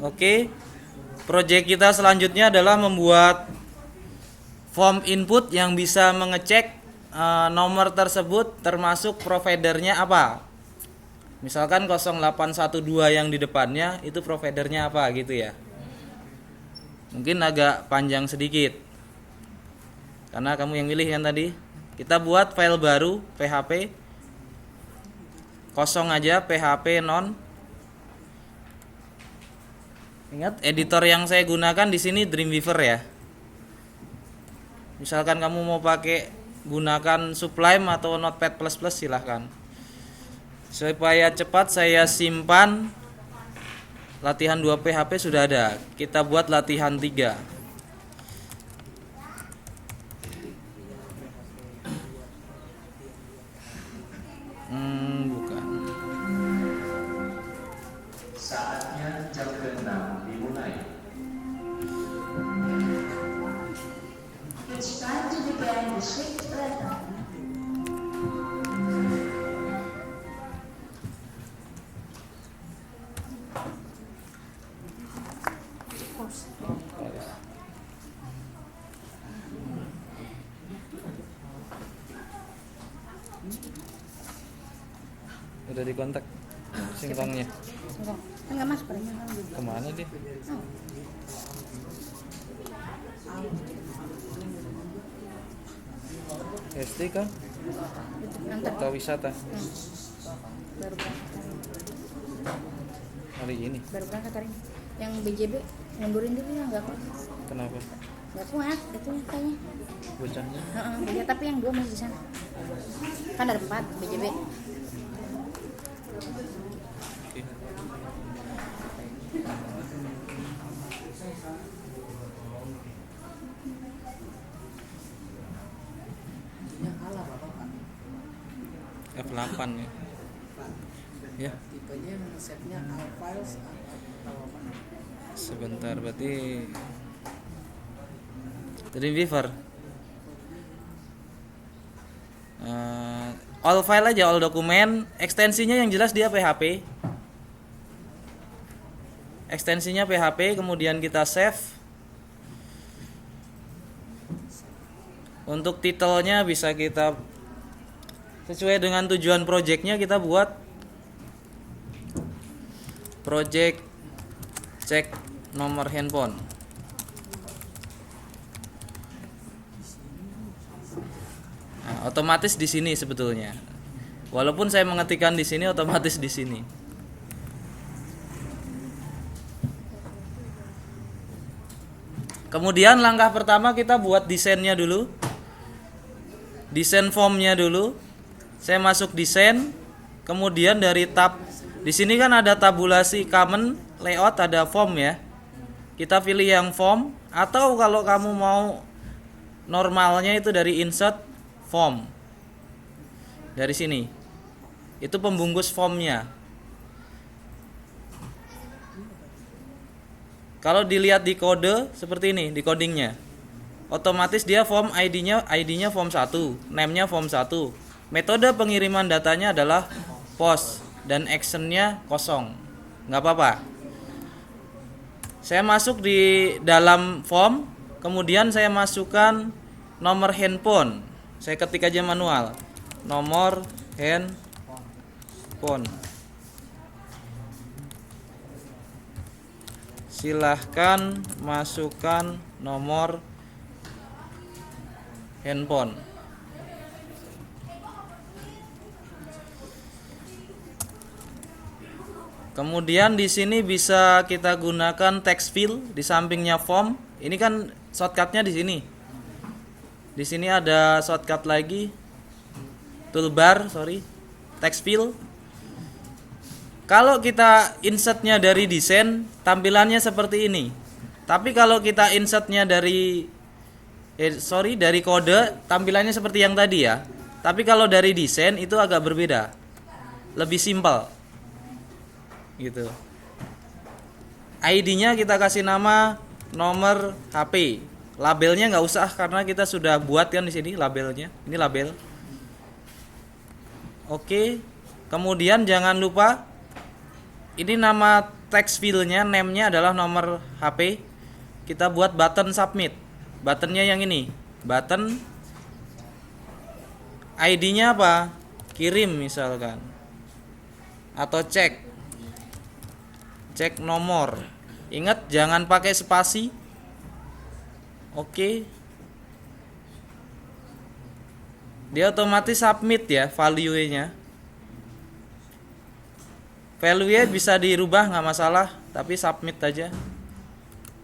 Oke. Proyek kita selanjutnya adalah membuat form input yang bisa mengecek nomor tersebut termasuk providernya apa. Misalkan 0812 yang di depannya itu providernya apa gitu ya. Mungkin agak panjang sedikit. Karena kamu yang milih kan tadi. Kita buat file baru PHP. Kosong aja PHP non. Ingat editor yang saya gunakan di sini Dreamweaver ya. Misalkan kamu mau pakai gunakan Sublime atau Notepad++ silahkan. Supaya cepat saya simpan latihan 2 PHP sudah ada. Kita buat latihan 3. Bukan. Saatnya jam ke-6 dimulai. It's time to begin the sixth lesson. Udah dikontak singkongnya. Enggak, enggak masuk orangnya. Kemana dia? SD kan? Nanti Atau wisata? baru berangkat Hari ini. hari ini. Yang BJB mundurin dulu ya, enggak kuat. Kenapa? Enggak kuat, itu kayaknya. Bocahnya? Iya, tapi yang 2 masih di sana. Kan ada 4 BJB. Oke. F8 ya. Ya. Tipenya setnya Alfiles atau apa? Sebentar, berarti Dreamweaver. All file aja, all dokumen. Ekstensinya yang jelas dia PHP. Ekstensinya PHP, kemudian kita save. Untuk titelnya bisa kita sesuai dengan tujuan projectnya, kita buat project cek nomor handphone. Nah, otomatis di sini sebetulnya. Walaupun saya mengetikkan di sini, otomatis di sini. Kemudian langkah pertama kita buat desainnya dulu. Desain formnya dulu. Saya masuk desain, kemudian dari tab di sini kan ada tabulasi common, layout, ada form ya. Kita pilih yang form, atau kalau kamu mau normalnya itu dari insert form. Dari sini. Itu pembungkus formnya. Kalau dilihat di kode seperti ini, di codingnya. Otomatis dia form ID-nya form 1, name-nya form 1. Metode pengiriman datanya adalah post dan action-nya kosong. Nggak apa-apa. Saya masuk di dalam form, kemudian saya masukkan nomor handphone. Saya ketik aja manual. Nomor handphone. Silahkan masukkan nomor handphone. Kemudian di sini bisa kita gunakan text field di sampingnya form. Ini kan shortcutnya di sini. Di sini ada shortcut lagi, toolbar, text field. Kalau kita insertnya dari desain, tampilannya seperti ini. Tapi kalau kita insertnya dari kode, tampilannya seperti yang tadi ya. Tapi kalau dari desain itu agak berbeda, lebih simpel, gitu. ID-nya kita kasih nama nomor HP. Labelnya nggak usah karena kita sudah buat kan di sini labelnya. Ini label. Oke. Kemudian jangan lupa ini nama text field-nya, name-nya adalah nomor HP. Kita buat button submit. Buttonnya yang ini. Button ID-nya apa? Kirim misalkan. Atau cek. Cek nomor. Ingat jangan pakai spasi. Oke. Dia otomatis submit ya value-nya. Value-nya bisa dirubah nggak masalah, tapi submit aja.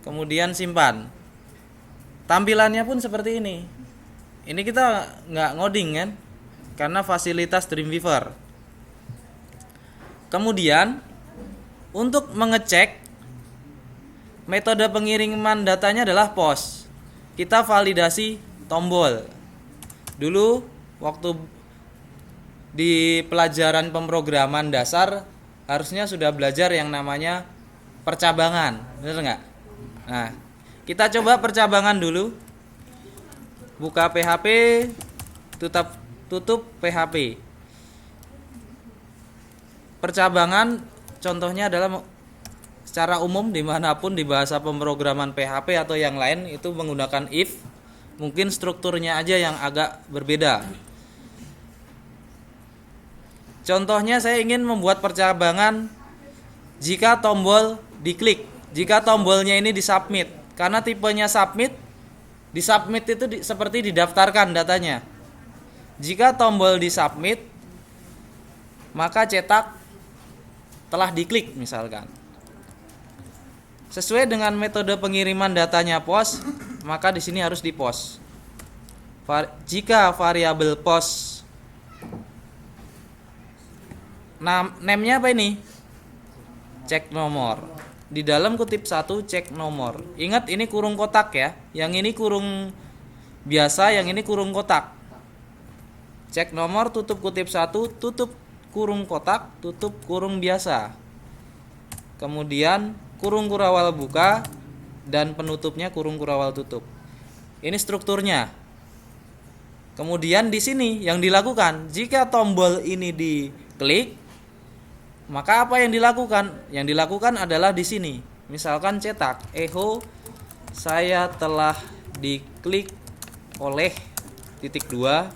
Kemudian simpan. Tampilannya pun seperti ini. Ini kita nggak ngoding kan, karena fasilitas Dreamweaver. Kemudian untuk mengecek metode pengiriman datanya adalah POS. Kita validasi tombol. Dulu waktu di pelajaran pemrograman dasar harusnya sudah belajar yang namanya percabangan, bener nggak? Nah, kita coba percabangan dulu. Buka PHP, tutup PHP. Percabangan contohnya adalah secara umum dimanapun di bahasa pemrograman PHP atau yang lain itu menggunakan if. Mungkin strukturnya aja yang agak berbeda. Contohnya saya ingin membuat percabangan jika tombol diklik, jika tombolnya ini disubmit. Karena tipenya submit, disubmit itu seperti didaftarkan datanya. Jika tombol disubmit, maka cetak telah diklik misalkan. Sesuai dengan metode pengiriman datanya POS, maka di sini harus di POS. Jika variabel POS name-nya apa ini? Cek nomor. Di dalam kutip 1 cek nomor. Ingat ini kurung kotak ya. Yang ini kurung biasa, yang ini kurung kotak. Cek nomor tutup kutip 1, tutup kurung kotak, tutup kurung biasa. Kemudian kurung kurawal buka dan penutupnya kurung kurawal tutup. Ini strukturnya. Kemudian di sini yang dilakukan, jika tombol ini diklik, maka apa yang dilakukan? Yang dilakukan adalah di sini. Misalkan cetak, echo saya telah diklik oleh titik 2.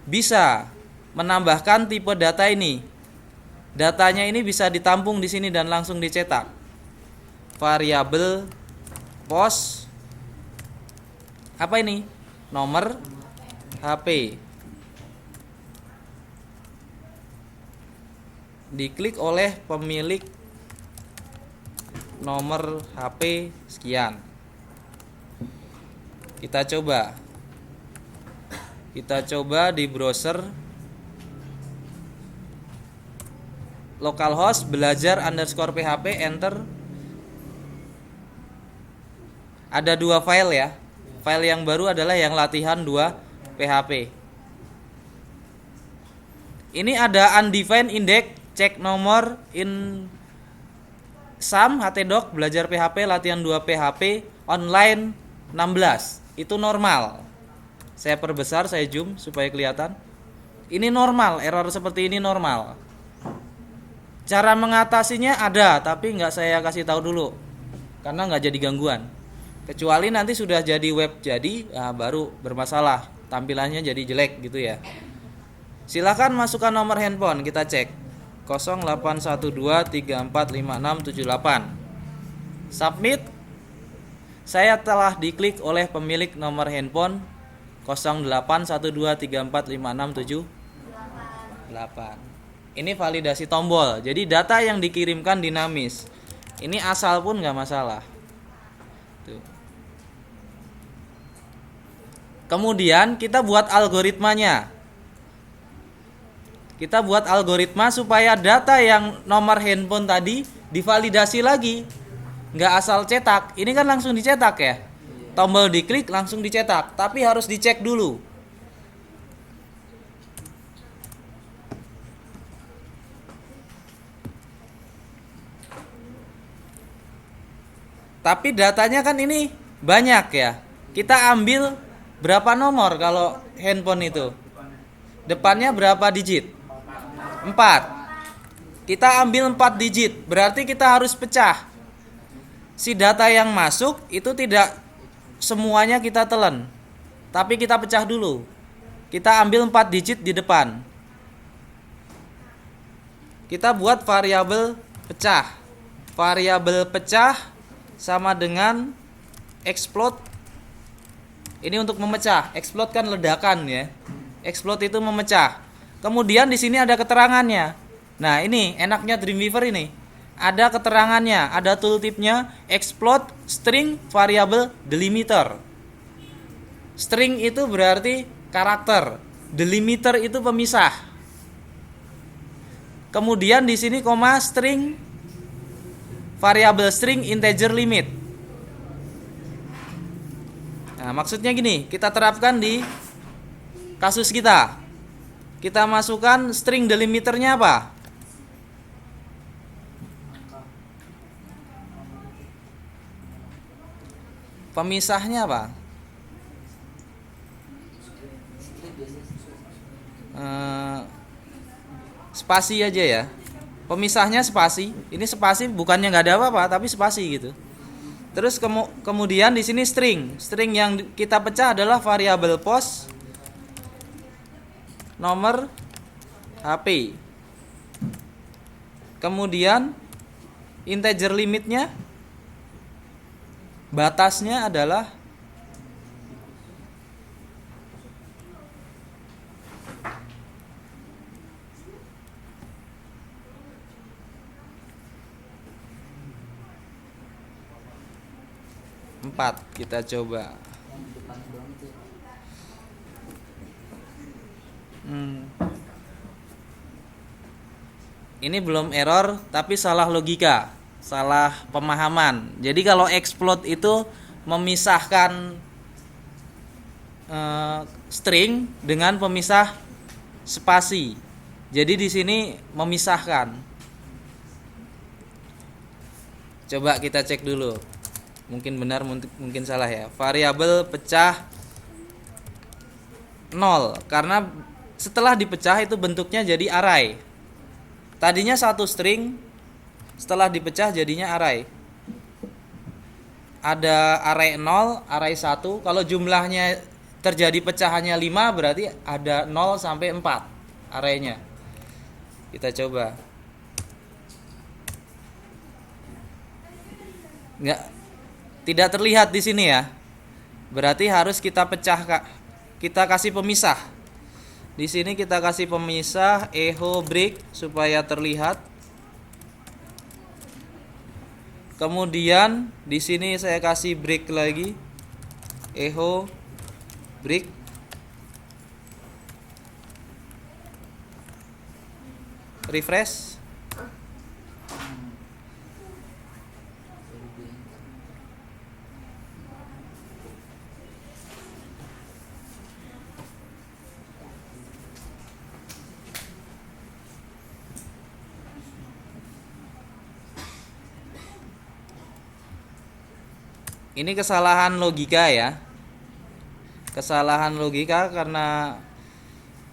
Bisa menambahkan tipe data ini. Datanya ini bisa ditampung di sini dan langsung dicetak. Variabel POS apa ini? Nomor HP. Diklik oleh pemilik nomor HP sekian. Kita coba di browser localhost belajar_php, enter. Ada 2 file ya. File yang baru adalah yang latihan 2 PHP. Ini ada undefined index, cek nomor in sum htdoc belajar PHP latihan 2 PHP online 16. Itu normal. Saya perbesar, saya zoom supaya kelihatan. Ini normal, error seperti ini normal. Cara mengatasinya ada, tapi nggak saya kasih tahu dulu karena nggak jadi gangguan. Kecuali nanti sudah jadi web jadi, nah baru bermasalah, tampilannya jadi jelek gitu ya. Silakan masukkan nomor handphone, kita cek 0812345678. Submit. Saya telah diklik oleh pemilik nomor handphone 0812345678. Ini validasi tombol. Jadi data yang dikirimkan dinamis. Ini asal pun nggak masalah. Tuh. Kemudian kita buat algoritmanya. Kita buat algoritma supaya data yang nomor handphone tadi divalidasi lagi. Nggak asal cetak. Ini kan langsung dicetak ya. Tombol diklik langsung dicetak. Tapi harus dicek dulu. Tapi datanya kan ini banyak ya. Kita ambil berapa nomor kalau handphone itu? Depannya berapa digit? 4. Kita ambil 4 digit, berarti kita harus pecah. Si data yang masuk itu tidak semuanya kita telan, tapi kita pecah dulu. Kita ambil 4 digit di depan. Kita buat variabel pecah. Variabel pecah sama dengan explode. Ini untuk memecah. Explode kan ledakan ya. Explode itu memecah. Kemudian di sini ada keterangannya. Nah, ini enaknya Dreamweaver ini. Ada keterangannya, ada tooltipnya, explode string variable delimiter. String itu berarti karakter, delimiter itu pemisah. Kemudian di sini koma string variable string integer limit. Nah, maksudnya gini, kita terapkan di kasus kita. Kita masukkan string delimiternya apa? Pemisahnya apa? Spasi aja ya. Pemisahnya spasi. Ini spasi bukannya nggak ada apa-apa, tapi spasi gitu. Terus kemudian di sini string. String yang kita pecah adalah variabel pos, nomor HP. Kemudian integer limitnya, batasnya adalah empat. Kita coba. Ini belum error, tapi salah logika, salah pemahaman. Jadi kalau explode itu memisahkan string dengan pemisah spasi. Jadi di sini memisahkan. Coba kita cek dulu. Mungkin benar, mungkin salah ya. Variabel pecah 0 karena setelah dipecah itu bentuknya jadi array. Tadinya satu string, setelah dipecah jadinya array. Ada array 0, array 1. Kalau jumlahnya terjadi pecahannya 5, berarti ada 0 sampai 4 arraynya. Kita coba. Tidak terlihat di sini ya. Berarti harus kita pecah, Kak. Kita kasih pemisah. Di sini kita kasih pemisah echo break supaya terlihat. Kemudian di sini saya kasih break lagi. Echo break. Refresh. Ini kesalahan logika ya. Kesalahan logika karena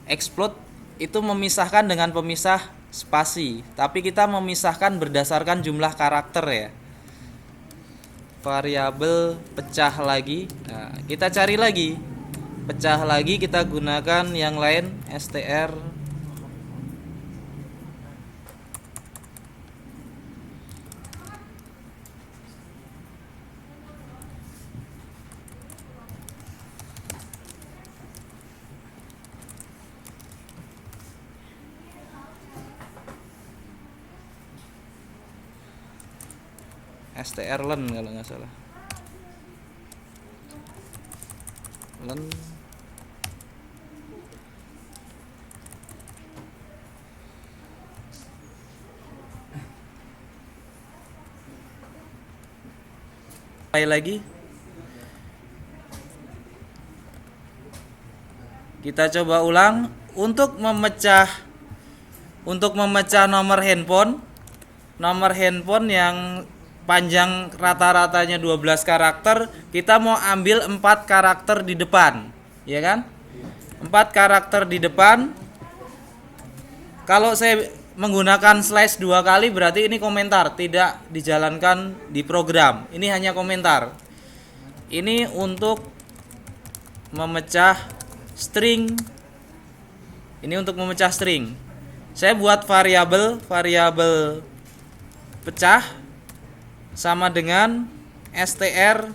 explode itu memisahkan dengan pemisah spasi, tapi kita memisahkan berdasarkan jumlah karakter ya. Variabel pecah lagi. Nah, kita cari lagi. Pecah lagi kita gunakan yang lain, str. strlen kalau nggak salah. Len. Lagi. Kita coba ulang untuk memecah nomor handphone yang panjang rata-ratanya 12 karakter, kita mau ambil 4 karakter di depan, ya kan? 4 karakter di depan. Kalau saya menggunakan slash 2 kali berarti ini komentar, tidak dijalankan di program. Ini hanya komentar. Ini untuk memecah string. Ini untuk memecah string. Saya buat variabel pecah sama dengan str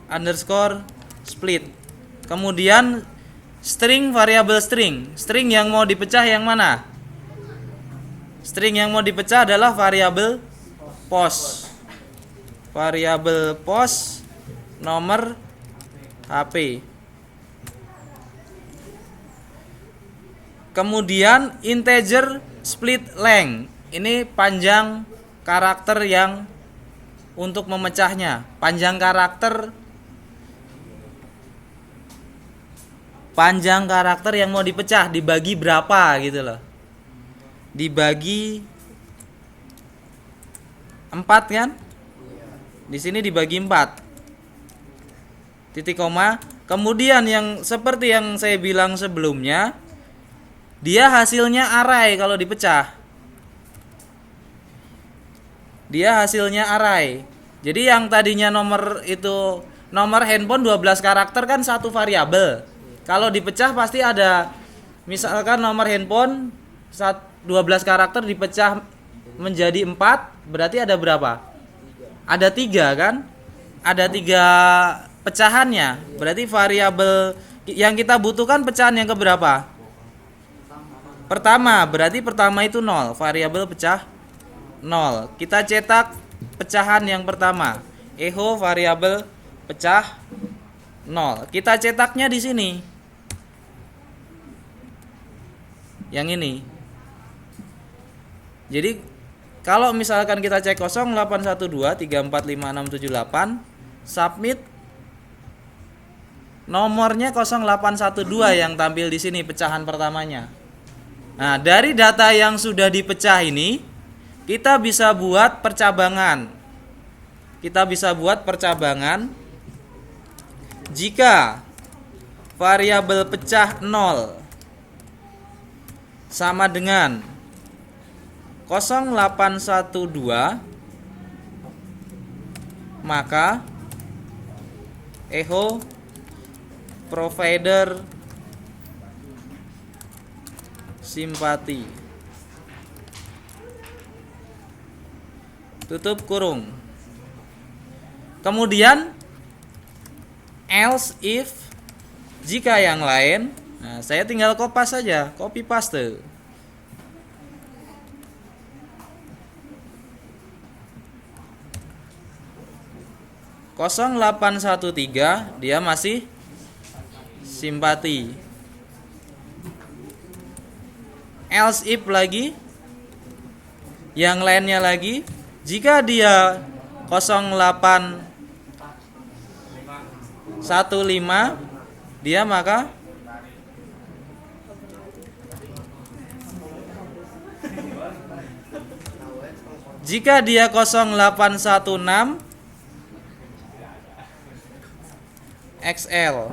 underscore split. Kemudian variabel string yang mau dipecah yang mana? String yang mau dipecah adalah variabel post. Variabel post nomor HP. Kemudian integer split length. Ini panjang karakter yang untuk memecahnya. Panjang karakter yang mau dipecah dibagi berapa gitu loh. Dibagi 4 kan? Di sini dibagi 4. Titik koma. Kemudian yang seperti yang saya bilang sebelumnya, dia hasilnya array kalau dipecah. Dia hasilnya array. Jadi yang tadinya nomor handphone 12 karakter kan satu variabel. Kalau dipecah pasti ada, misalkan nomor handphone 12 karakter dipecah menjadi 4, berarti ada berapa? Ada 3 kan? Ada 3 pecahannya. Berarti variabel yang kita butuhkan pecahan yang keberapa? Pertama, berarti pertama itu 0, variabel pecah 0. Kita cetak pecahan yang pertama. Echo variabel pecah 0. Kita cetaknya di sini. Yang ini. Jadi kalau misalkan kita cek 0812345678 submit, nomornya 0812 yang tampil di sini pecahan pertamanya. Nah, dari data yang sudah dipecah ini, kita bisa buat percabangan. Jika variabel pecah 0 sama dengan 0812, maka echo provider simpati, tutup kurung. Kemudian else if, jika yang lain, nah saya tinggal copy paste. (0813) dia masih simpati. Else if lagi, yang lainnya lagi, jika dia 0815 dia maka jika dia 0816 XL.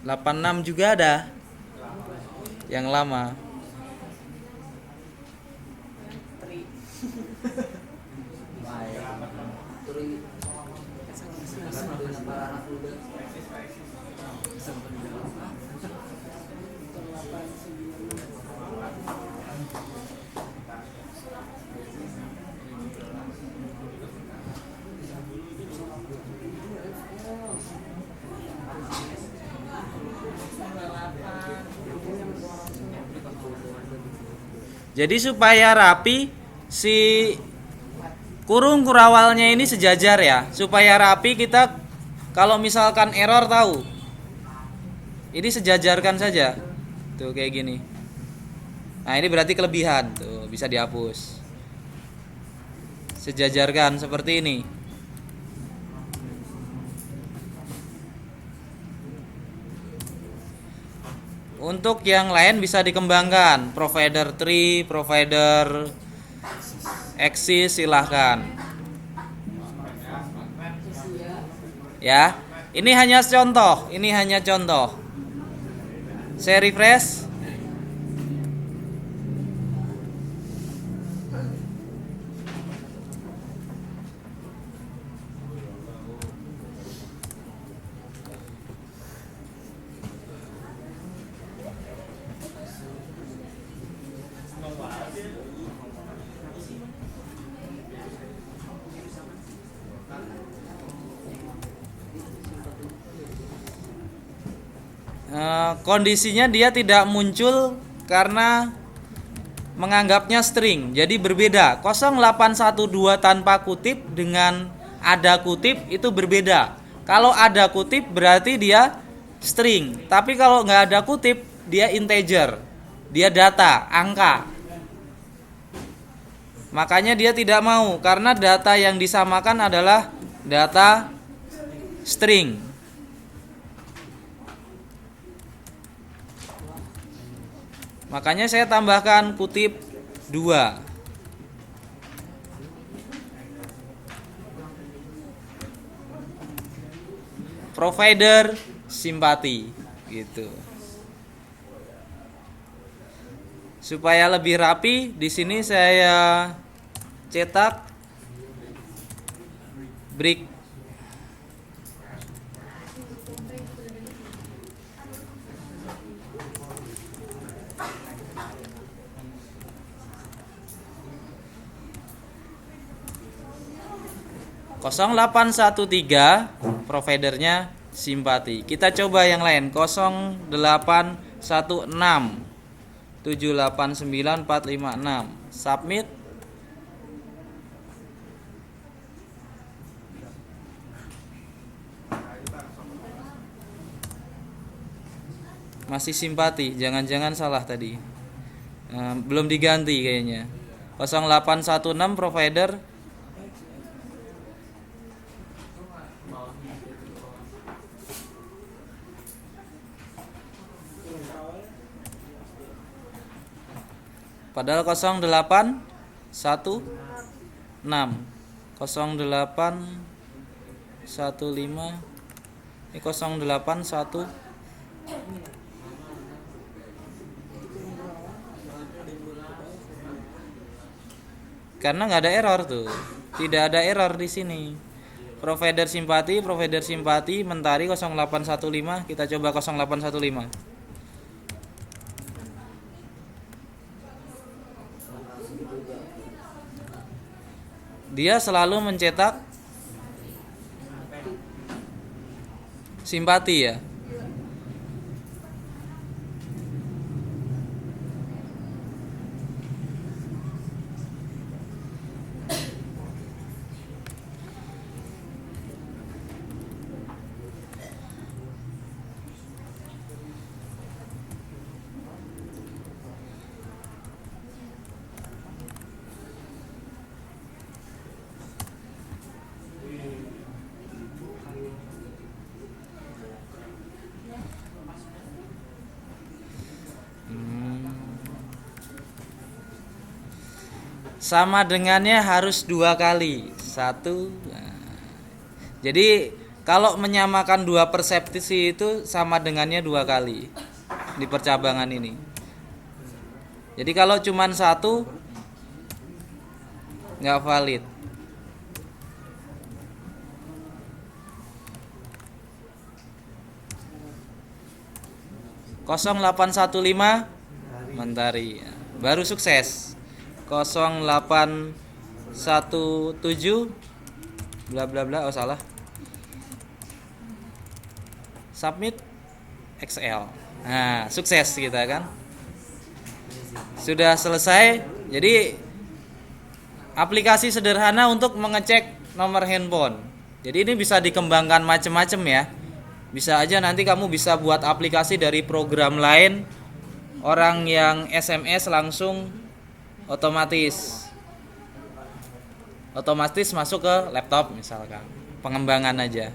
86 juga ada yang lama. Jadi supaya rapi, si kurung kurawalnya ini sejajar ya. Supaya rapi, kita kalau misalkan error tahu, ini sejajarkan saja. Tuh kayak gini. Nah ini berarti kelebihan. Tuh bisa dihapus. Sejajarkan seperti ini. Untuk yang lain bisa dikembangkan, provider tree, provider axis, silahkan. Ya, ini hanya contoh. Saya refresh. Kondisinya dia tidak muncul karena menganggapnya string. Jadi berbeda. 0812 tanpa kutip dengan ada kutip itu berbeda. Kalau ada kutip berarti dia string. Tapi kalau nggak ada kutip dia integer. Dia data, angka. Makanya dia tidak mau karena data yang disamakan adalah data string. Makanya saya tambahkan kutip 2. Provider simpati gitu. Supaya lebih rapi, di sini saya cetak break. Kosong 813 providernya simpati. Kita coba yang lain. 0816 789 456. Submit. Masih simpati. Jangan-jangan salah tadi. Belum diganti kayaknya. 0816 provider padahal 0816 0815 ini 081 karena nggak ada error tuh, tidak ada error di sini. Provider simpati Mentari 0815. Kita coba 0815. Dia selalu mencetak simpati ya. Sama dengannya harus 2 kali. 1. Jadi kalau menyamakan 2 persepsi itu sama dengannya 2 kali di percabangan ini. Jadi kalau cuman 1 nggak valid. Kosong 815 Mentari baru sukses. 0817 bla bla bla, oh salah. Submit XL. Nah, sukses kita kan. Sudah selesai. Jadi aplikasi sederhana untuk mengecek nomor handphone. Jadi ini bisa dikembangkan macam-macam ya. Bisa aja nanti kamu bisa buat aplikasi dari program lain. Orang yang SMS langsung otomatis masuk ke laptop misalkan. Pengembangan aja.